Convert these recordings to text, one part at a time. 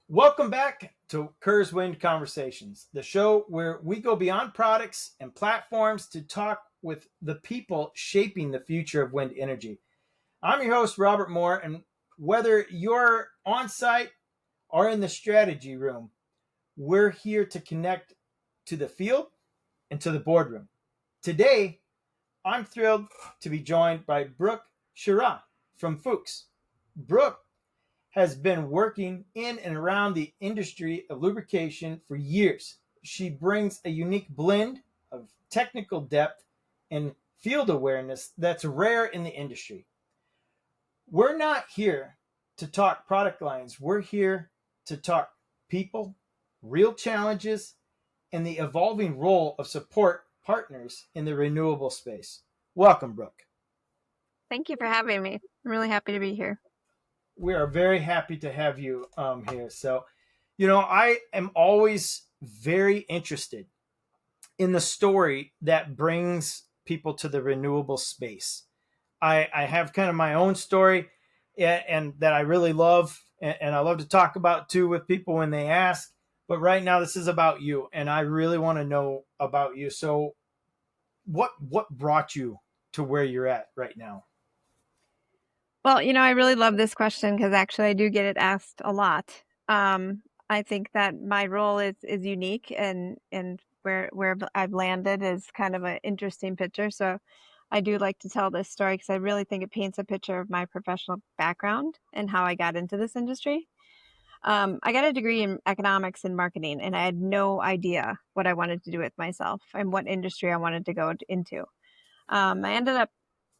Welcome back to Kurz Wind Conversations, the show where we go beyond products and platforms to talk with the people shaping the future of wind energy. I'm your host, Robert Moore, and whether you're on site or in the strategy room, we're here to connect to the field and to the boardroom. Today, I'm thrilled to be joined by Brook Schira from FUCHs. Brook has been working in and around the industry of lubrication for years. She brings a unique blend of technical depth and field awareness that's rare in the industry. We're not here to talk product lines, we're here to talk people, real challenges, and the evolving role of support partners in the renewable space. Welcome, Brooke. Thank you for having me. I'm really happy to be here. We are very happy to have you here. I am always very interested in the story that brings people to the renewable space. I have kind of my own story and that I really love and I love to talk about too with people when they ask. But right now, this is about you, and I really want to know about you. So, what brought you to where you're at right now? Well, I really love this question because actually I do get it asked a lot. I think that my role is unique and where I've landed is kind of an interesting picture. So I do like to tell this story because I really think it paints a picture of my professional background and how I got into this industry. I got a degree in economics and marketing, and I had no idea what I wanted to do with myself and what industry I wanted to go into. I ended up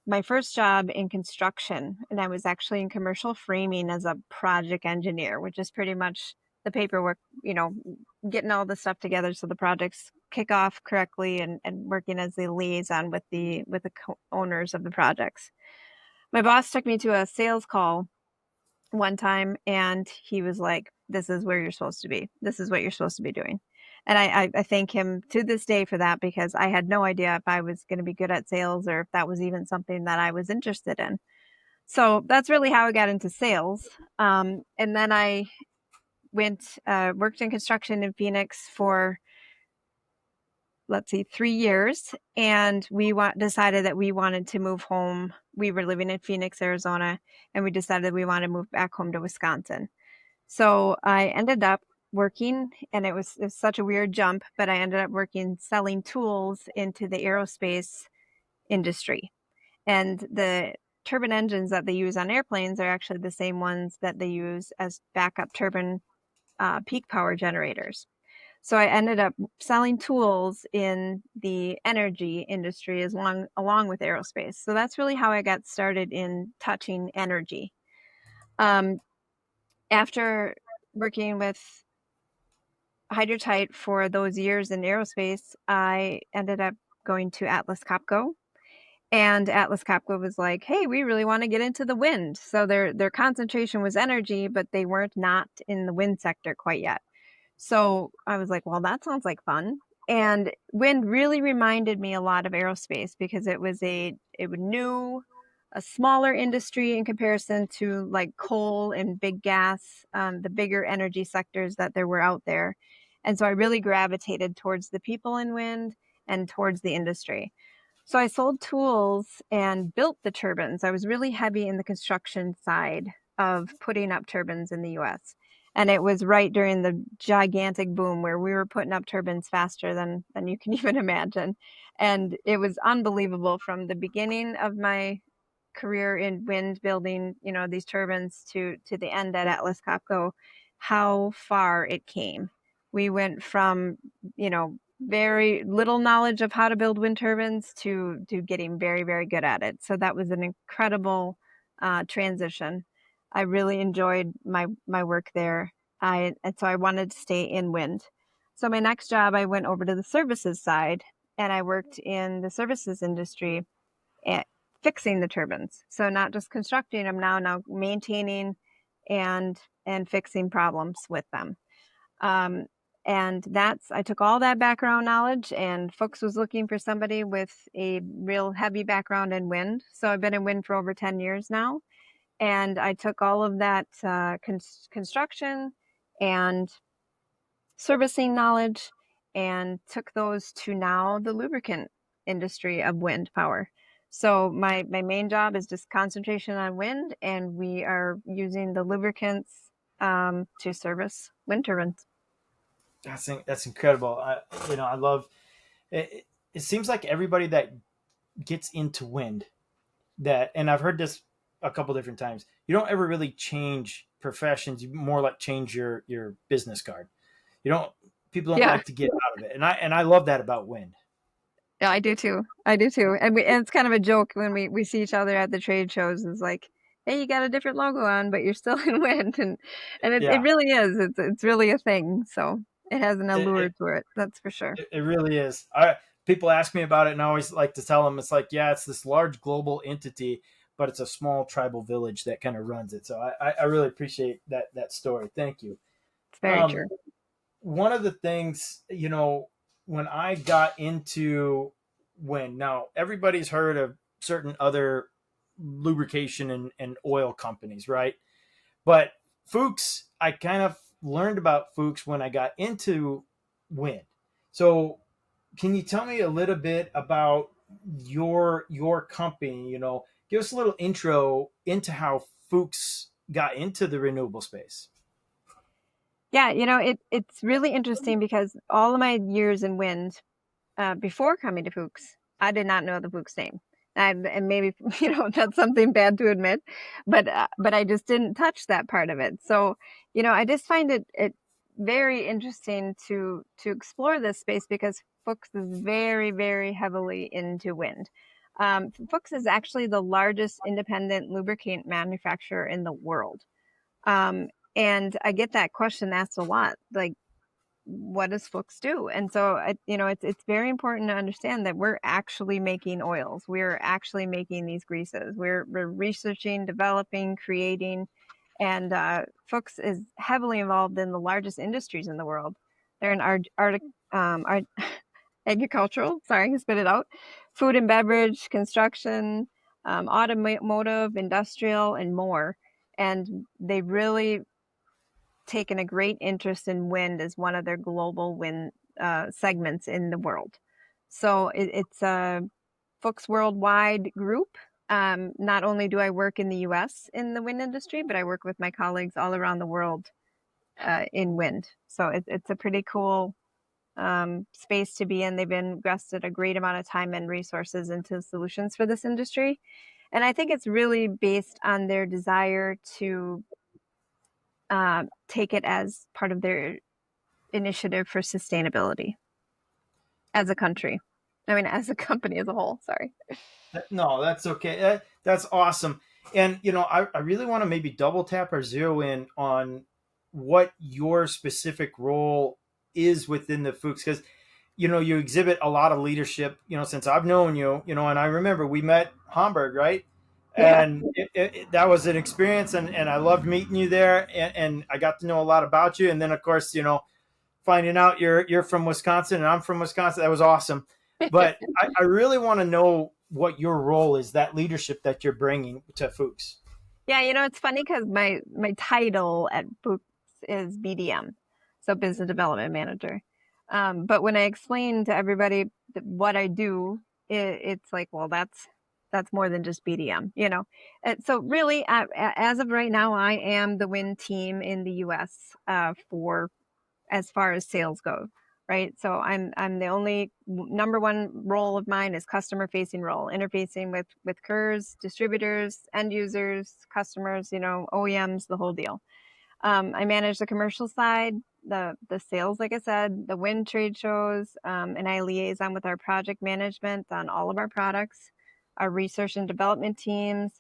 my first job in construction, and I was actually in commercial framing as a project engineer, which is pretty much the paperwork, getting all the stuff together so the projects kick off correctly and working as the liaison with the owners of the projects. My boss took me to a sales call one time, and he was like, "This is where you're supposed to be. This is what you're supposed to be doing." And I thank him to this day for that because I had no idea if I was going to be good at sales or if that was even something that I was interested in. So that's really how I got into sales. And then I worked in construction in Phoenix for, let's see, 3 years. And we decided that we wanted to move home. We were living in Phoenix, Arizona, and we decided we wanted to move back home to Wisconsin. So I ended up working, and it was such a weird jump, but I ended up working selling tools into the aerospace industry. And the turbine engines that they use on airplanes are actually the same ones that they use as backup turbine peak power generators. So I ended up selling tools in the energy industry along with aerospace. So that's really how I got started in touching energy. After working with Hydrotite for those years in aerospace, I ended up going to Atlas Copco. And Atlas Copco was like, "Hey, we really want to get into the wind." So their concentration was energy, but they weren't not in the wind sector quite yet. So I was like, "Well, that sounds like fun." And wind really reminded me a lot of aerospace because it was new, a smaller industry in comparison to like coal and big gas, the bigger energy sectors that there were out there. And so I really gravitated towards the people in wind and towards the industry. So I sold tools and built the turbines. I was really heavy in the construction side of putting up turbines in the US. And it was right during the gigantic boom where we were putting up turbines faster than you can even imagine. And it was unbelievable from the beginning of my career in wind building, these turbines to the end at Atlas Copco, how far it came. We went from, very little knowledge of how to build wind turbines to getting very, very good at it. So that was an incredible transition. I really enjoyed my work there. And so I wanted to stay in wind. So my next job, I went over to the services side, and I worked in the services industry at fixing the turbines. So not just constructing them now maintaining and fixing problems with them. And I took all that background knowledge, and FUCHs was looking for somebody with a real heavy background in wind. So I've been in wind for over 10 years now. And I took all of that construction and servicing knowledge, and took those to now the lubricant industry of wind power. So my main job is just concentration on wind, and we are using the lubricants to service wind turbines. That's incredible. I love it. It seems like everybody that gets into wind, that, and I've heard this a couple different times, you don't ever really change professions. You more like change your business card. You don't People don't Yeah. like to get out of it, and I love that about wind. Yeah, I do too. I do too. And it's kind of a joke when we see each other at the trade shows. It's like, hey, you got a different logo on, but you're still in wind, and it Yeah, really is. It's really a thing. So it has an it, allure it, to it. That's for sure. it really is. People ask me about it, and I always like to tell them it's like, yeah, it's this large global entity, but it's a small tribal village that kind of runs it. So I really appreciate that story. Thank you. It's very Um, true. One of the things, when I got into wind, now everybody's heard of certain other lubrication and oil companies, right? But Fuchs, I kind of learned about Fuchs when I got into wind. So can you tell me a little bit about your company? Give us a little intro into how Fuchs got into the renewable space. Yeah, it's really interesting because all of my years in wind, before coming to Fuchs, I did not know the Fuchs name. And maybe, that's something bad to admit, but I just didn't touch that part of it. So, I just find it very interesting to explore this space because Fuchs is very, very heavily into wind. Fuchs is actually the largest independent lubricant manufacturer in the world. Um, and I get that question asked a lot, like, what does Fuchs do? And so, it's very important to understand that we're actually making oils. We're actually making these greases. We're researching, developing, creating, and Fuchs is heavily involved in the largest industries in the world. They're in our agricultural, sorry, I spit it out, food and beverage, construction, automotive, industrial, and more. And they really taken a great interest in wind as one of their global wind segments in the world. So it's a Fuchs worldwide group. Not only do I work in the US in the wind industry, but I work with my colleagues all around the world in wind. So it's a pretty cool space to be in. They've invested a great amount of time and resources into solutions for this industry. And I think it's really based on their desire to take it as part of their initiative for sustainability as a country. I mean, as a company as a whole. Sorry. No, that's okay. That's awesome. And I really want to maybe double tap or zero in on what your specific role is within the Fuchs, because you exhibit a lot of leadership. Since I've known you, and I remember we met Hamburg, right? Yeah. And that was an experience, and I loved meeting you there, and I got to know a lot about you. And then, of course, finding out you're from Wisconsin and I'm from Wisconsin, that was awesome. But I really want to know what your role is, that leadership that you're bringing to Fuchs. Yeah, it's funny because my title at Books is BDM, so Business Development Manager. But when I explain to everybody what I do, it's like, well, that's more than just BDM. And so really, as of right now, I am the Win team in the U.S. For as far as sales go, right? So I'm the only number one role of mine is customer facing role, interfacing with Kurz, distributors, end users, customers, OEMs, the whole deal. I manage the commercial side, the sales, like I said, the wind trade shows, and I liaison with our project management on all of our products, our research and development teams,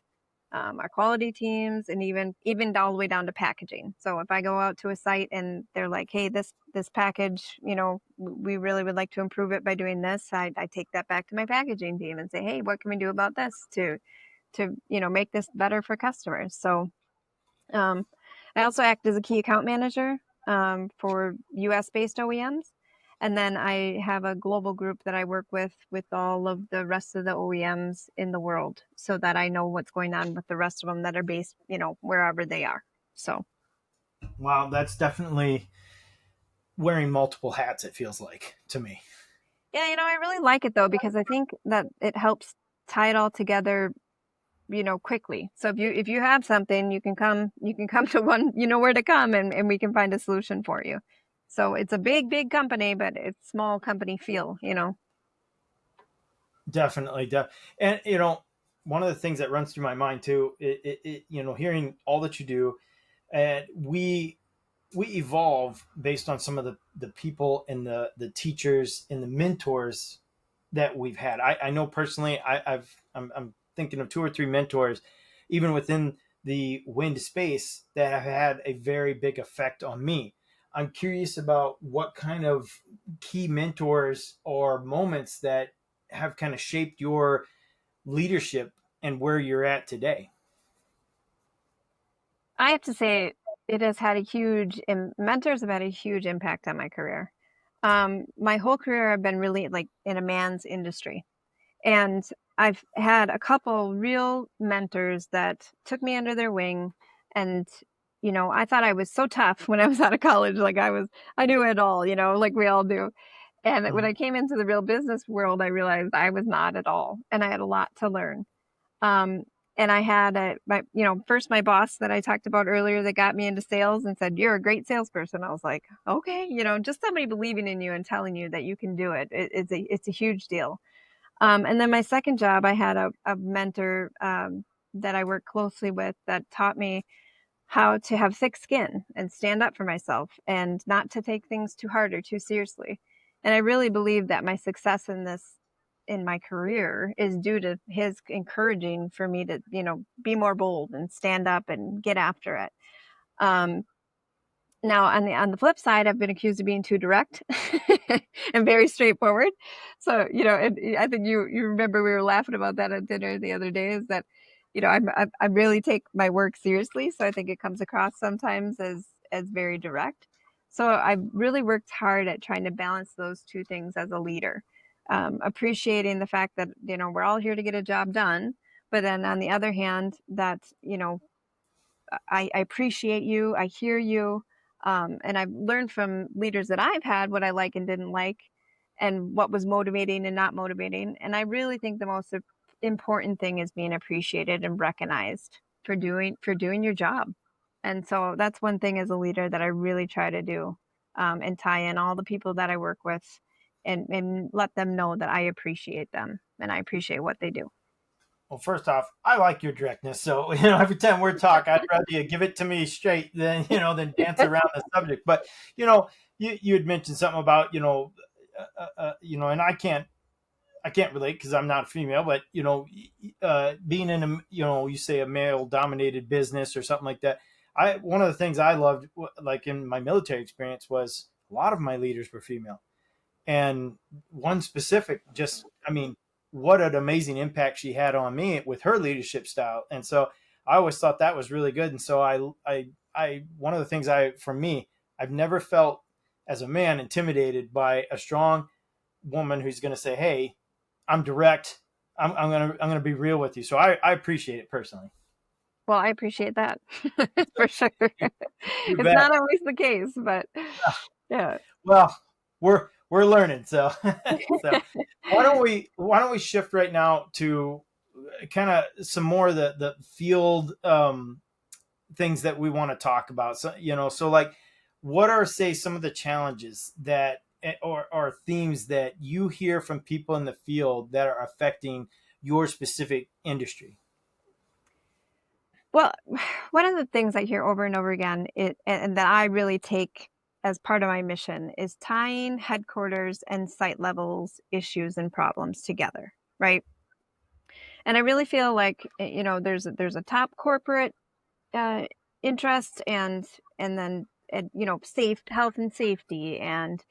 our quality teams, and even all the way down to packaging. So if I go out to a site and they're like, "Hey, this package, we really would like to improve it by doing this," I take that back to my packaging team and say, "Hey, what can we do about this to make this better for customers?" So um, I also act as a key account manager for US based OEMs. And then I have a global group that I work with all of the rest of the OEMs in the world so that I know what's going on with the rest of them that are based, wherever they are. So Wow, that's definitely wearing multiple hats, it feels like to me. Yeah, I really like it though, because I think that it helps tie it all together, quickly. So if you have something, you can come to one, you know where to come, and we can find a solution for you. So it's a big, big company, but it's small company feel. Definitely. And, one of the things that runs through my mind too, hearing all that you do, and we evolve based on some of the people and the teachers and the mentors that we've had. I know personally, I'm thinking of two or three mentors, even within the wind space, that have had a very big effect on me. I'm curious about what kind of key mentors or moments that have kind of shaped your leadership and where you're at today. I have to say it has had a mentors have had a huge impact on my career. My whole career I've been really like in a man's industry. And I've had a couple real mentors that took me under their wing. And, I thought I was so tough when I was out of college. Like I knew it all, like we all do. And when Mhm. I came into the real business world, I realized I was not at all. And I had a lot to learn. Um, and I had first my boss that I talked about earlier that got me into sales and said, "You're a great salesperson." I was like, okay, just somebody believing in you and telling you that you can do it. It's a huge deal. And then my second job, I had a mentor that I worked closely with that taught me how to have thick skin and stand up for myself and not to take things too hard or too seriously. And I really believe that my success in my career is due to his encouraging for me to, be more bold and stand up and get after it. Um, Now, on the flip side, I've been accused of being too direct and very straightforward. So, I think you remember we were laughing about that at dinner the other day. Is that, I really take my work seriously, so I think it comes across sometimes as very direct. So I've really worked hard at trying to balance those two things as a leader, appreciating the fact that we're all here to get a job done, but then on the other hand, that I appreciate you, I hear you, and I've learned from leaders that I've had what I like and didn't like, and what was motivating and not motivating. And I really think the most important thing is being appreciated and recognized for doing your job. And so that's one thing as a leader that I really try to do, and tie in all the people that I work with, and let them know that I appreciate them and I appreciate what they do. Well, first off, I like your directness. So, every time we're talking, I'd rather you give it to me straight than, than dance around the subject. But, you had mentioned something about, and I can't relate because I'm not a female, but, being in a, you say a male dominated business or something like that. One of the things I loved, like in my military experience, was a lot of my leaders were female. And one specific, just, I mean, what an amazing impact she had on me with her leadership style. And so I always thought that was really good. And so one of the things for me, I've never felt as a man intimidated by a strong woman who's going to say, "Hey, I'm direct. I'm going to be real with you." So I appreciate it personally. Well, I appreciate that for sure. You, you It's bet. not always the case, but yeah. Well, we're learning. So so why don't we shift right now to kind of some more of the field things that we want to talk about. So so like, what are, say, some of the challenges that or themes that you hear from people in the field that are affecting your specific industry? Well, one of the things I hear over and over again, and that I really take as part of my mission, is tying headquarters and site levels issues and problems together, right? And I really feel like there's a top corporate uh, interest, and then safe health and safety, and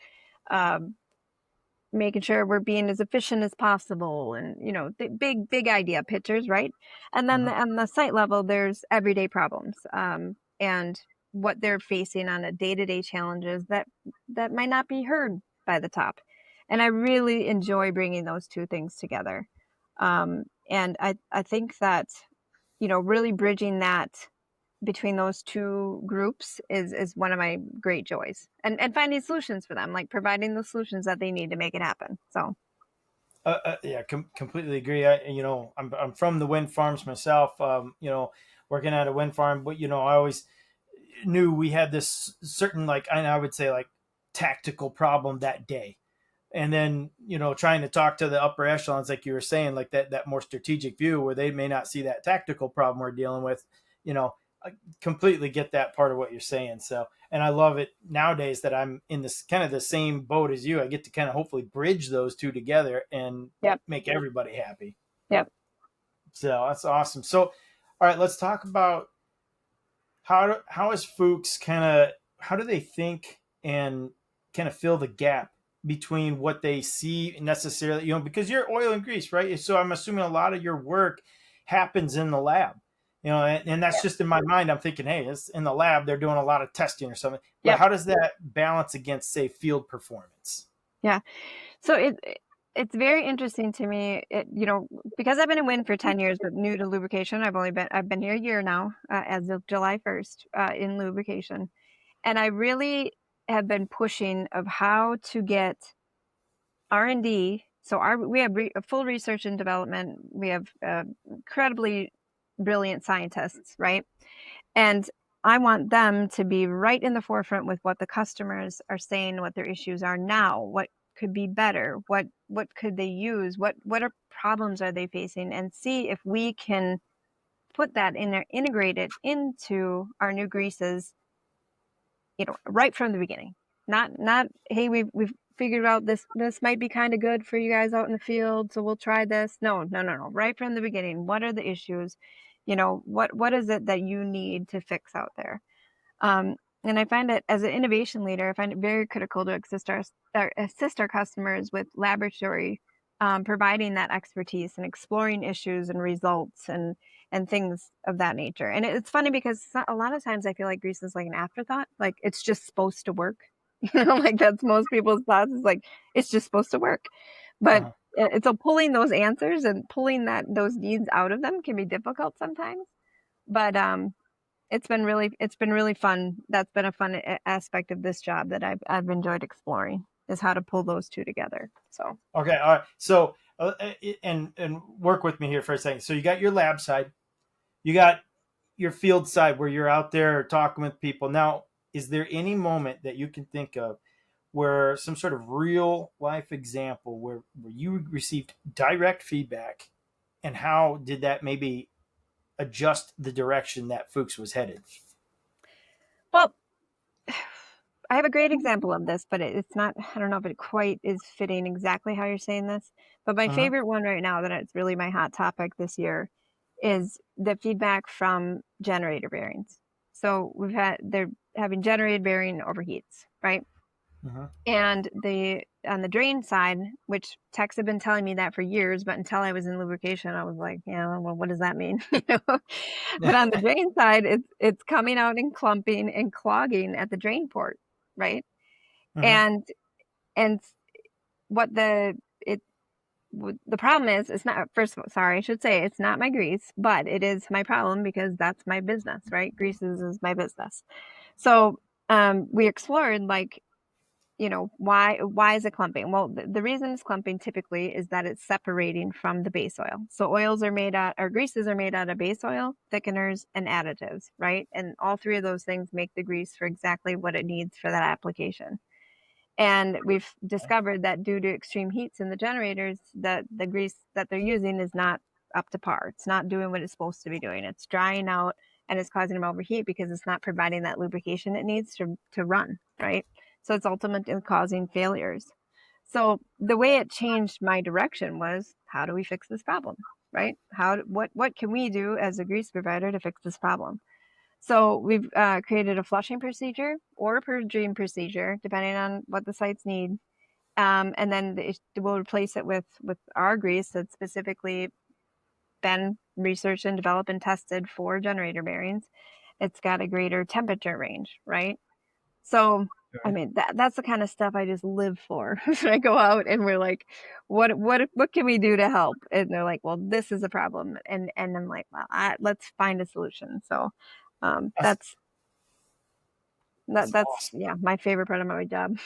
um, making sure we're being as efficient as possible, and the big idea pictures, right? And then Mhm. on the site level there's everyday problems, and what they're facing on a day-to-day challenges that might not be heard by the top. And I really enjoy bringing those two things together. And I think that really bridging between those two groups is one of my great joys, and finding solutions for them, like providing the solutions that they need to make it happen. So Yeah, completely agree. I'm from the wind farms myself. Working at a wind farm, but I always knew we had this certain, like, I would say, like, tactical problem that day, and then trying to talk to the upper echelons, like you were saying, like that more strategic view where they may not see that tactical problem we're dealing with. I completely get that part of what you're saying. So, and I love it nowadays that I'm in this kind of the same boat as you. I get to kind of hopefully bridge those two together and yep, make everybody happy. yep. So that's awesome. So, all right, let's talk about how is Fuchs kind of, how do they think and kind of fill the gap between what they see necessarily, because you're oil and grease, right? So I'm assuming a lot of your work happens in the lab, and that's just in my mind. I'm thinking, hey, it's in the lab, they're doing a lot of testing or something. But Yep. how does that balance against, say, field performance? Yeah. So it's very interesting to me. Because I've been in wind for 10 years, but new to lubrication. I've been here a year now, as of July 1st, in lubrication. And I really have been pushing of how to get R&D. So we have a full research and development. We have incredibly brilliant scientists, right? And I want them to be right in the forefront with what the customers are saying, what their issues are now, what could be better, what could they use, what are problems are they facing, and see if we can put that in there, integrate it into our new greases, right from the beginning. Not hey, we've figured out this might be kind of good for you guys out in the field, so we'll try this. No. Right from the beginning, what are the issues? What is it that you need to fix out there? And I find that as an innovation leader, I find it very critical to assist our customers with laboratory, providing that expertise and exploring issues and results and things of that nature. And it's funny because a lot of times I feel like grease is like an afterthought, like it's just supposed to work. Like that's most people's thoughts, is like it's just supposed to work. But Uh-huh. so pulling those answers and pulling those needs out of them can be difficult sometimes. But it's been really fun. That's been a fun aspect of this job that I've enjoyed exploring, is how to pull those two together. So Okay, all right. So, and work with me here for a second. So you got your lab side, you got your field side where you're out there talking with people. Now, is there any moment that you can think of where some sort of real life example where you received direct feedback, and how did that maybe adjust the direction that Fuchs was headed? well, I have a great example of this, but it's not, I don't know if it quite is fitting exactly how you're saying this. But my Uh-huh. favorite one right now, that it's really my hot topic this year, is the feedback from generator bearings. So they're having generated bearing overheats, right? Uh-huh. And on the drain side, which techs have been telling me that for years, but until I was in lubrication, I was like, yeah, well, what does that mean? But on the drain side, it's coming out and clumping and clogging at the drain port, right? Uh-huh. And and what the problem is, it's not, first of all, sorry, I should say it's not my grease, but it is my problem because that's my business, right? Greases is my business. So we explored, like, why is it clumping? Well, the reason it's clumping typically is that it's separating from the base oil. So greases are made out of base oil, thickeners, and additives, right? And all three of those things make the grease for exactly what it needs for that application. And we've discovered that due to extreme heats in the generators, that the grease that they're using is not up to par. It's not doing what it's supposed to be doing. It's drying out and it's causing them to overheat because it's not providing that lubrication it needs to run, right? So it's ultimately causing failures. So the way it changed my direction was, how do we fix this problem, right? What can we do as a grease provider to fix this problem? So we've created a flushing procedure or a purging procedure, depending on what the sites need. And then we'll replace it with our grease that's specifically been researched and developed and tested for generator bearings. It's got a greater temperature range, right? So, I Okay. mean, that's the kind of stuff I just live for. When I go out and we're like, what can we do to help? And they're like, well, this is a problem. And I'm like, well, let's find a solution. So That's, That's that's that's awesome. yeah, my favorite part of my job.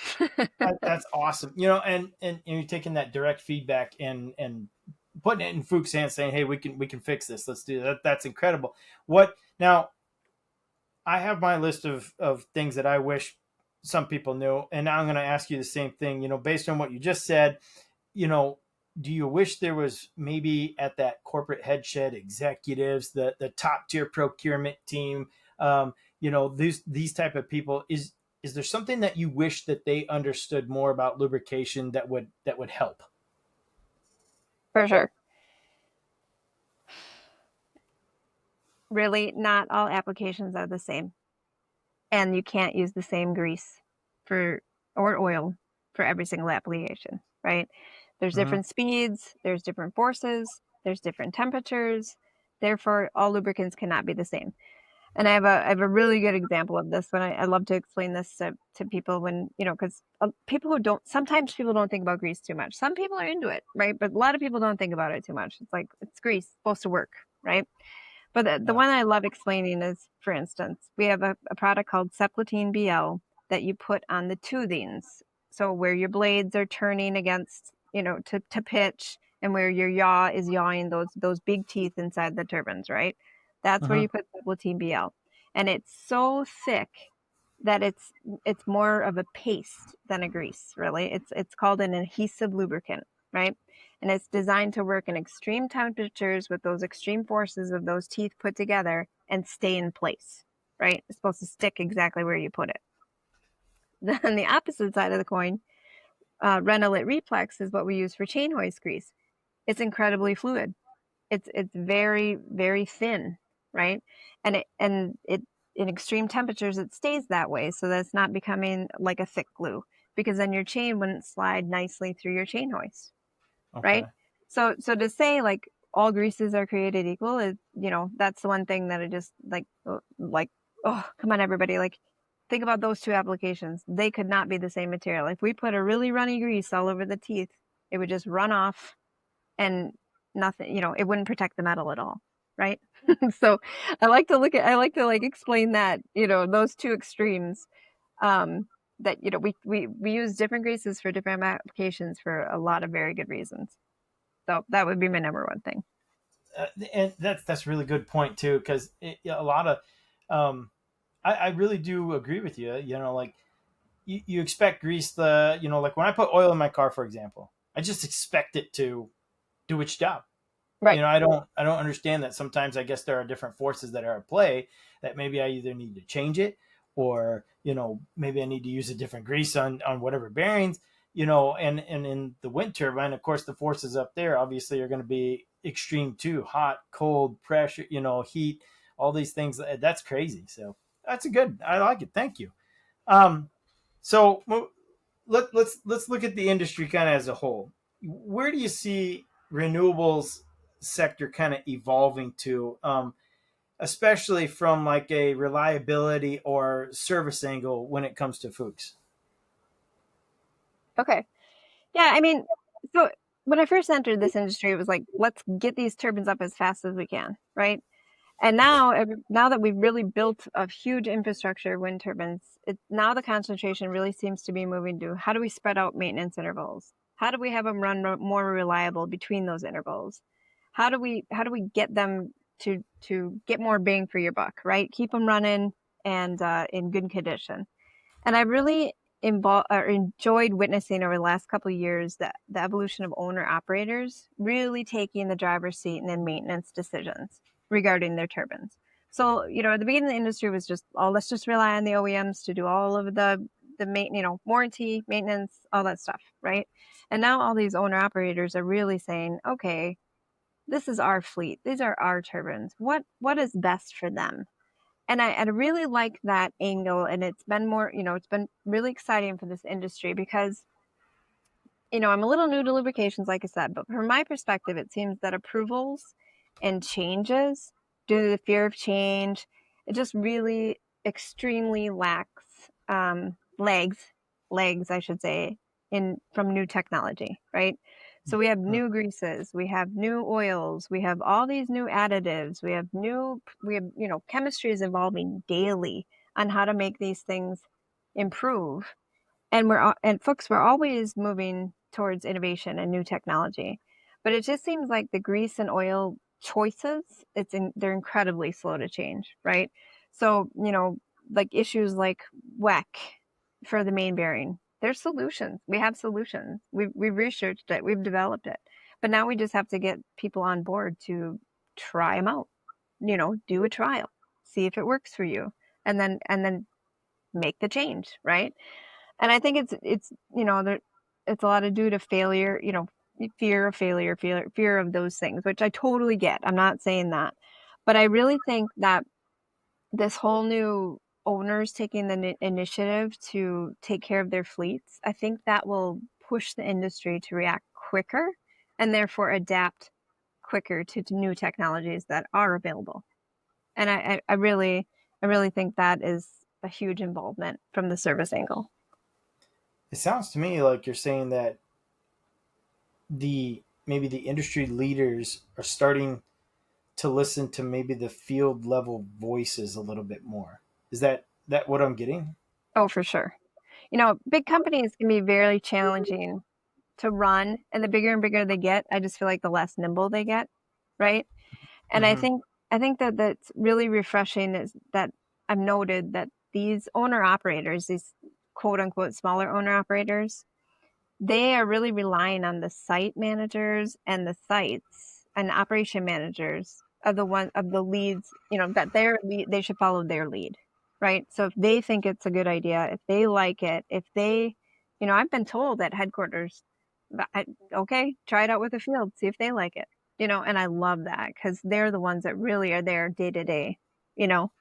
That's awesome. You know, and you're taking that direct feedback and putting it in Fuchs' hands, saying, "Hey, we can fix this. Let's do that." That's incredible. What now? I have my list of things that I wish some people knew, and now I'm going to ask you the same thing. You know, based on what you just said, you know, do you wish there was maybe at that corporate head shed executives, the top tier procurement team, you know, these type of people? Is there something that you wish that they understood more about lubrication that would help? For sure. Really, not all applications are the same, and you can't use the same grease for or oil for every single application, right? There's Mm-hmm. different speeds, there's different forces, there's different temperatures. Therefore, all lubricants cannot be the same. And I have a really good example of this when I love to explain this to people when, because people who don't, sometimes people don't think about grease too much. Some people are into it, right? But a lot of people don't think about it too much. It's like, it's grease, it's supposed to work, right? But the Yeah. one I love explaining is, for instance, we have a product called Ceplatine BL that you put on the toothings. So where your blades are turning against, to pitch, and where your yaw is yawing those big teeth inside the turbines, right? That's where Mm-hmm. you put Ceplatine BL. And it's so thick that it's more of a paste than a grease, really. It's called an adhesive lubricant, right? And it's designed to work in extreme temperatures with those extreme forces of those teeth put together and stay in place, right? It's supposed to stick exactly where you put it. Then the opposite side of the coin, Renalit Replex is what we use for chain hoist grease. It's incredibly fluid. It's very very thin, right? And it in extreme temperatures it stays that way, so that it's not becoming like a thick glue, because then your chain wouldn't slide nicely through your chain hoist, right? Okay. So to say like all greases are created equal is, that's the one thing that I just like, oh, come on, everybody. Like, think about those two applications. They could not be the same material. If we put a really runny grease all over the teeth, it would just run off and nothing, it wouldn't protect the metal at all. Right. So I like to like explain that, those two extremes, um, that, we use different greases for different applications for a lot of very good reasons. So that would be my number one thing. And that's a really good point too, because a lot of I really do agree with you. You know, like you expect grease like when I put oil in my car, for example, I just expect it to do its job. You Right. know, I don't understand that sometimes I guess there are different forces that are at play that maybe I either need to change it or, maybe I need to use a different grease on whatever bearings, and in the wind turbine, of course, the forces up there obviously are going to be extreme too, hot, cold, pressure, heat, all these things. That's crazy. So I like it. Thank you. Um, so let's look at the industry kind of as a whole. Where do you see renewables sector kind of evolving to, especially from like a reliability or service angle when it comes to Fuchs? Okay. Yeah. I mean, so when I first entered this industry, it was like, let's get these turbines up as fast as we can, right? And now that we've really built a huge infrastructure of wind turbines, now the concentration really seems to be moving to how do we spread out maintenance intervals? How do we have them run more reliable between those intervals? How do we get them to get more bang for your buck, right? Keep them running and in good condition. And I really enjoyed witnessing over the last couple of years that the evolution of owner operators really taking the driver's seat in maintenance decisions regarding their turbines. So, at the beginning, the industry was just, oh, let's just rely on the OEMs to do all of warranty, maintenance, all that stuff, right? And now all these owner operators are really saying, okay, this is our fleet. These are our turbines. What is best for them? And I really like that angle. And it's been it's been really exciting for this industry because, I'm a little new to lubrications, like I said, but from my perspective, it seems that approvals and changes due to the fear of change, it just really extremely lacks legs, I should say, in from new technology, right? So we have new greases, we have new oils, we have all these new additives, chemistry is evolving daily on how to make these things improve. And folks, we're always moving towards innovation and new technology. But it just seems like the grease and oil choices, they're incredibly slow to change, right? So, like issues like WEC for the main bearing, there's solutions. We have solutions. We've researched it, we've developed it. But now we just have to get people on board to try them out. Do a trial, see if it works for you, and then make the change, right? And I think it's a lot of due to failure, fear of failure, fear of those things, which I totally get. I'm not saying that. But I really think that this whole new owners taking the initiative to take care of their fleets, I think that will push the industry to react quicker and therefore adapt quicker to new technologies that are available. And I really think that is a huge involvement from the service angle. It sounds to me like you're saying that maybe the industry leaders are starting to listen to maybe the field level voices a little bit more. Is that what I'm getting? Oh, for sure. Big companies can be very challenging to run, and the bigger and bigger they get, I just feel like the less nimble they get, right? And I Mm-hmm. think I think that that's really refreshing is that I've noted that these owner operators, these quote unquote smaller owner operators, they are really relying on the site managers and the sites and operation managers of the leads, that they should follow their lead, right? So if they think it's a good idea, if they like it, if they, I've been told at headquarters, okay, try it out with the field, see if they like it, and I love that because they're the ones that really are there day to day, you know.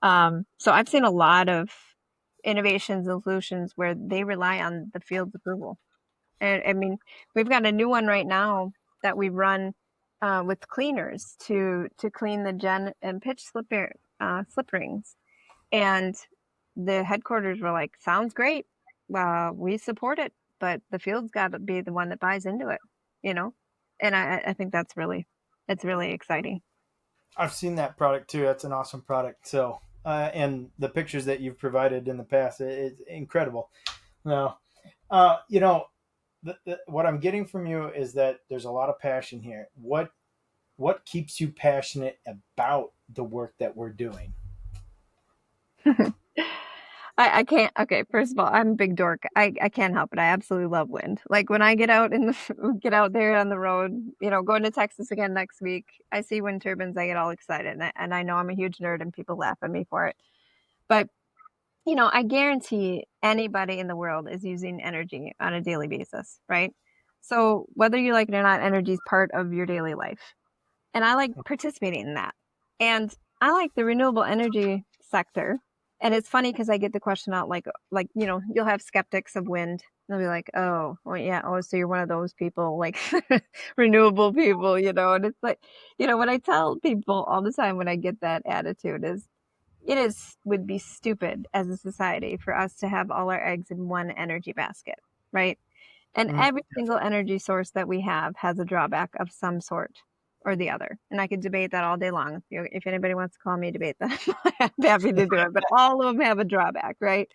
So I've seen a lot of innovations and solutions where they rely on the field's approval. And I mean, we've got a new one right now that we run with cleaners to clean the gen and pitch slip rings. And the headquarters were like, "Sounds great. We support it, but the field's got to be the one that buys into it, you know." And I think it's really exciting. I've seen that product too. That's an awesome product. So, and the pictures that you've provided in the past, it's incredible. Now, you know, what I'm getting from you is that there's a lot of passion here. What keeps you passionate about the work that we're doing? I can't. Okay, first of all, I'm a big dork. I can't help it. I absolutely love wind. Like when I get out get out there on the road, going to Texas again next week, I see wind turbines, I get all excited, and I know I'm a huge nerd, and people laugh at me for it. But I guarantee anybody in the world is using energy on a daily basis, right? So whether you like it or not, energy is part of your daily life, and I like participating in that. And I like the renewable energy sector. And it's funny because I get the question out like you'll have skeptics of wind. They'll be like, "Oh, well, yeah, oh, so you're one of those people, like renewable people, And it's like, what I tell people all the time when I get that attitude is, would be stupid as a society for us to have all our eggs in one energy basket, right? And Mm, every single energy source that we have has a drawback of some sort or the other. And I could debate that all day long. If anybody wants to call me debate that, I'm happy to do it. But all of them have a drawback, right?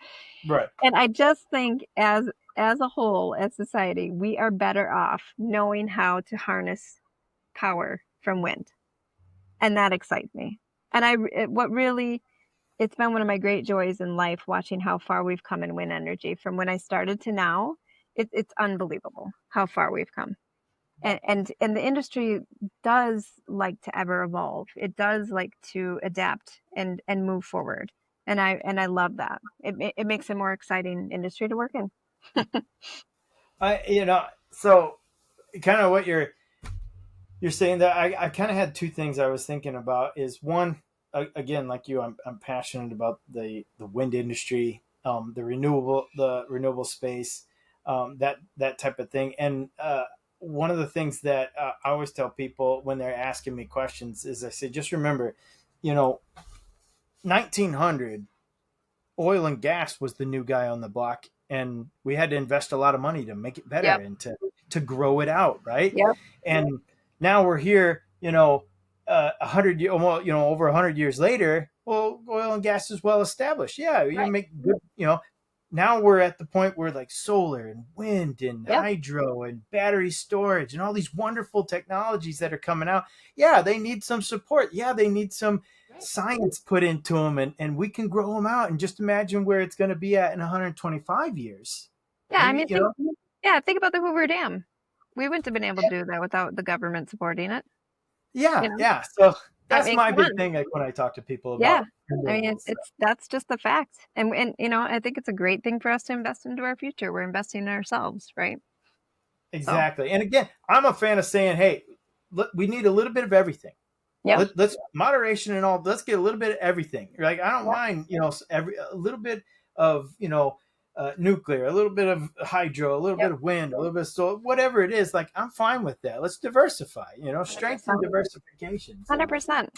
right. And I just think as a whole, as society, we are better off knowing how to harness power from wind. And that excites me. And what really it's been one of my great joys in life watching how far we've come in wind energy from when I started to now. It's unbelievable how far we've come. And the industry does like to ever evolve. It does like to adapt and move forward. And I love that. It makes a more exciting industry to work in. So kind of what you're saying that I kind of had two things I was thinking about is one, again, like you, I'm passionate about the wind industry, the renewable space, that type of thing. And one of the things that I always tell people when they're asking me questions is I say, just remember, you know, 1900 oil and gas was the new guy on the block, and we had to invest a lot of money to make it better Yep. and to grow it out, right? Yep. And now we're here, 100 well, over 100 years later. Well, oil and gas is well established. Yeah, you Right. make good, now we're at the point where like solar and wind and Yep. hydro and battery storage and all these wonderful technologies that are coming out. Yeah, they need some support. Yeah, they need some Right. science put into them, and we can grow them out. And just imagine where it's going to be at in 125 years. Yeah, I Maybe, mean, think about the Hoover Dam. We wouldn't have been able to do that without the government supporting it. yeah, You know, yeah. So I that's mean, my come big on. thing, like when I talk to people Yeah. about I mean, renewables. it's that's just the fact. And I think it's a great thing for us to invest into our future. We're investing in ourselves, right? So, Exactly. And again, I'm a fan of saying, hey, look, we need a little bit of everything. yep. Let's moderation and all. Let's get a little bit of everything. Like I don't Yep. mind, every a little bit of nuclear, a little bit of hydro, a little Yep. bit of wind, a little bit of solar, whatever it is. Like I'm fine with that. Let's diversify. Strength and 100%. diversification. So 100%.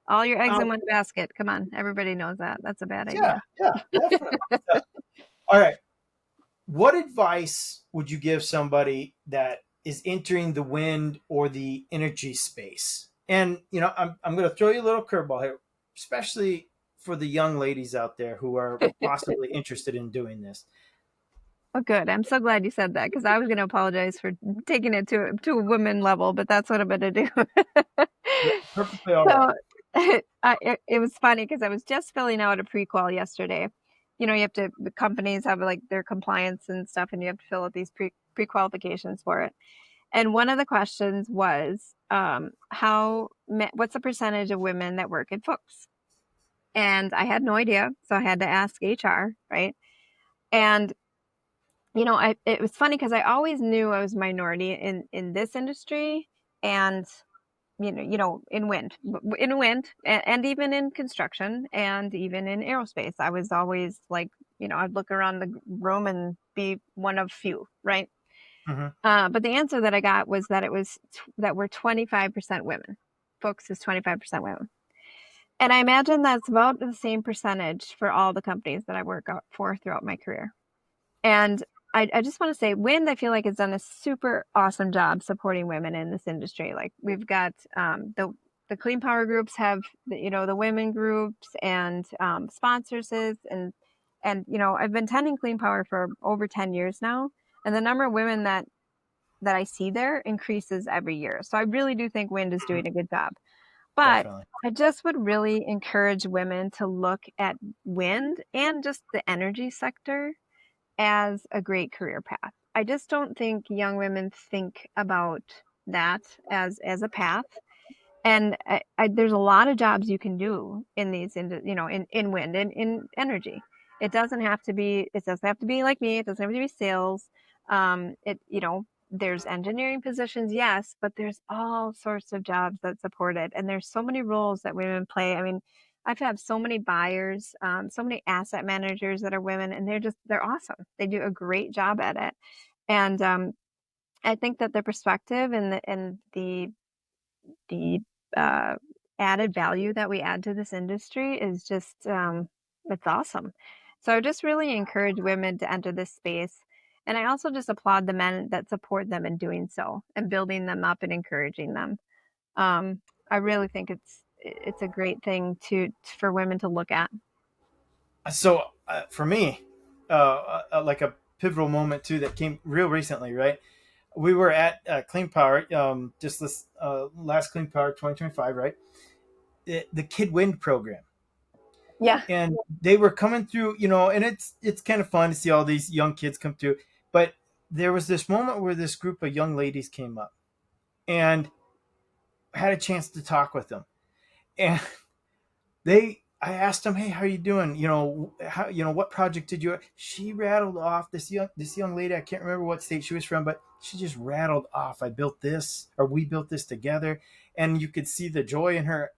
All your eggs um, in one basket. Come on. Everybody knows that. That's a bad yeah, idea. yeah, definitely. So, all right. What advice would you give somebody that is entering the wind or the energy space? And I'm going to throw you a little curveball here, especially for the young ladies out there who are possibly interested in doing this. Oh, good. I'm so glad you said that because I was going to apologize for taking it to a woman level, but that's what I'm going to do. Yeah, perfectly all right. So it was funny because I was just filling out a pre-qual yesterday. The companies have like their compliance and stuff, and you have to fill out these pre-qualifications for it. And one of the questions was, what's the percentage of women that work in FUCHs? And I had no idea, so I had to ask HR, right? And it was funny because I always knew I was minority in this industry, and in wind and even in construction and even in aerospace. I was always like, I'd look around the room and be one of few, right? Mm-hmm. But the answer that I got was that that we're 25% women. FUCHs is 25% women. And I imagine that's about the same percentage for all the companies that I work for throughout my career. And I just want to say, Wind, I feel like has done a super awesome job supporting women in this industry. Like we've got the clean power groups have the women groups and sponsors and I've been tending clean power for over 10 years now, and the number of women that I see there increases every year. So I really do think Wind is doing a good job. But Definitely. I just would really encourage women to look at wind and just the energy sector as a great career path. I just don't think young women think about that as a path. And there's a lot of jobs you can do in these, in wind and in energy. It doesn't have to be like me. It doesn't have to be sales. There's engineering positions, yes, but there's all sorts of jobs that support it. And there's so many roles that women play. I mean, I've had so many buyers, so many asset managers that are women, and they're awesome. They do a great job at it. And I think that the perspective and the uh, added value that we add to this industry is just it's awesome. So I just really encourage women to enter this space. And I also just applaud the men that support them in doing so and building them up and encouraging them. I really think it's a great thing for women to look at. So for me, like a pivotal moment too that came real recently, right? We were at Clean Power, just this last Clean Power 2025, right? The Kid Wind program, Yeah. and they were coming through, and it's kind of fun to see all these young kids come through. But there was this moment where this group of young ladies came up and had a chance to talk with them, and I asked them, hey, how are you doing? What project did you? She rattled off this young lady. I can't remember what state she was from, but she just rattled off. I built this, or we built this together, and you could see the joy in her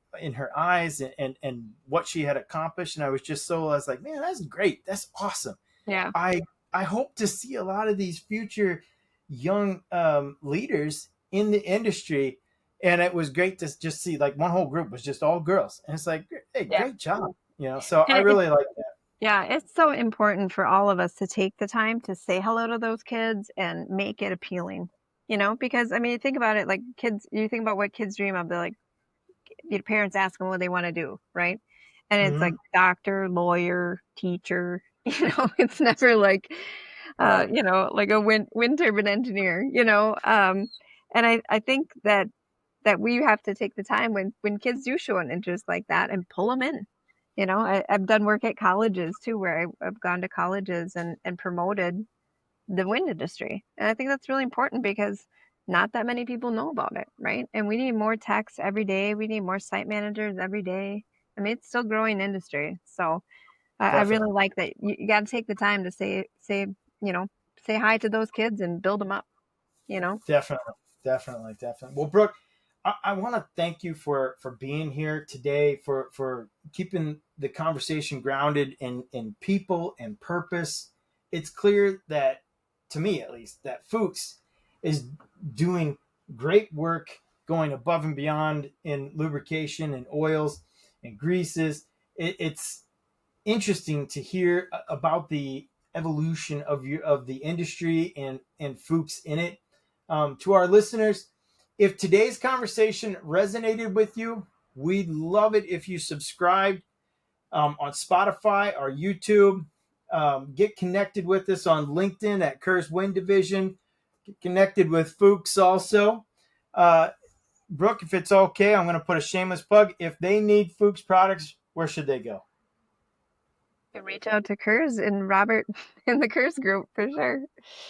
eyes and what she had accomplished. And I was like, man, that's great. That's awesome. Yeah. I hope to see a lot of these future young leaders in the industry. And it was great to just see like one whole group was just all girls, and it's like, hey, Yeah. great job. So I And really like that. yeah, it's so important for all of us to take the time to say hello to those kids and make it appealing. because I mean, think about it, like kids, you think about what kids dream of. They're like, your parents ask them what they want to do, right? And it's Mm-hmm. like doctor, lawyer, teacher. It's never like, Right. like a wind turbine engineer. And I think that we have to take the time when kids do show an interest like that and pull them in. I've done work at colleges too, where I've gone to colleges and promoted the wind industry. And I think that's really important because not that many people know about it, right? And we need more techs every day. We need more site managers every day. I mean, it's still growing industry. So I Definitely. really like that. You got to take the time to you know, say hi to those kids and build them up, you know? Definitely. Definitely. Definitely. Well, Brooke, I want to thank you for being here today, for keeping the conversation grounded in people and purpose. It's clear that, to me at least, that Fuchs is doing great work, going above and beyond in lubrication and oils and greases. It's interesting to hear about the evolution of the industry and Fuchs in it. To our listeners, if today's conversation resonated with you, we'd love it if you subscribed on Spotify or YouTube. Get connected with us on LinkedIn at Kurz Wind Division. Get connected with Fuchs also. Uh, Brooke, if it's okay, I'm going to put a shameless plug. If they need Fuchs products, where should they go? You can reach out to Kurz and Robert in the Kurz group for sure.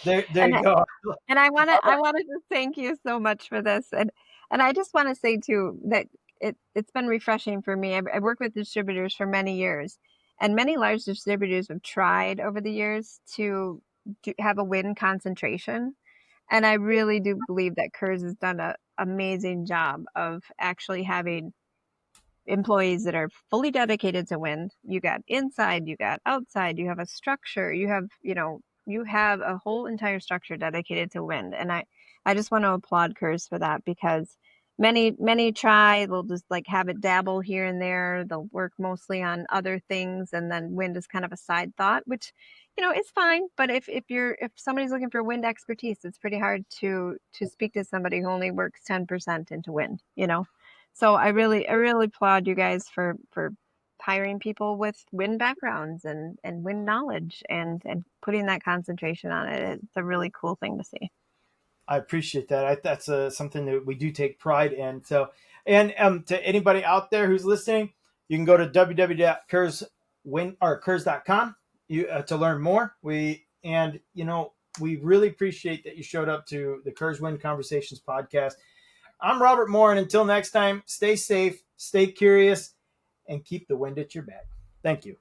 There And you go. And I wanted to thank you so much for this. And I just want to say too that it's been refreshing for me. I've worked with distributors for many years, and many large distributors have tried over the years to have a win concentration. And I really do believe that Kurz has done an amazing job of actually having employees that are fully dedicated to wind. You got inside, you got outside, you have a structure, you have a whole entire structure dedicated to wind. And I just want to applaud Kurz for that because many try, they'll just like have it dabble here and there. They'll work mostly on other things and then wind is kind of a side thought, which is fine. But if somebody's looking for wind expertise, it's pretty hard to speak to somebody who only works 10% into wind. So I really applaud you guys for hiring people with wind backgrounds and wind knowledge and putting that concentration on it. It's a really cool thing to see. I appreciate that. That's something that we do take pride in. So, and to anybody out there who's listening, you can go to www.kurz.com to learn more. We really appreciate that you showed up to the Kurz Wind Conversations podcast. I'm Robert Moore, and until next time, stay safe, stay curious, and keep the wind at your back. Thank you.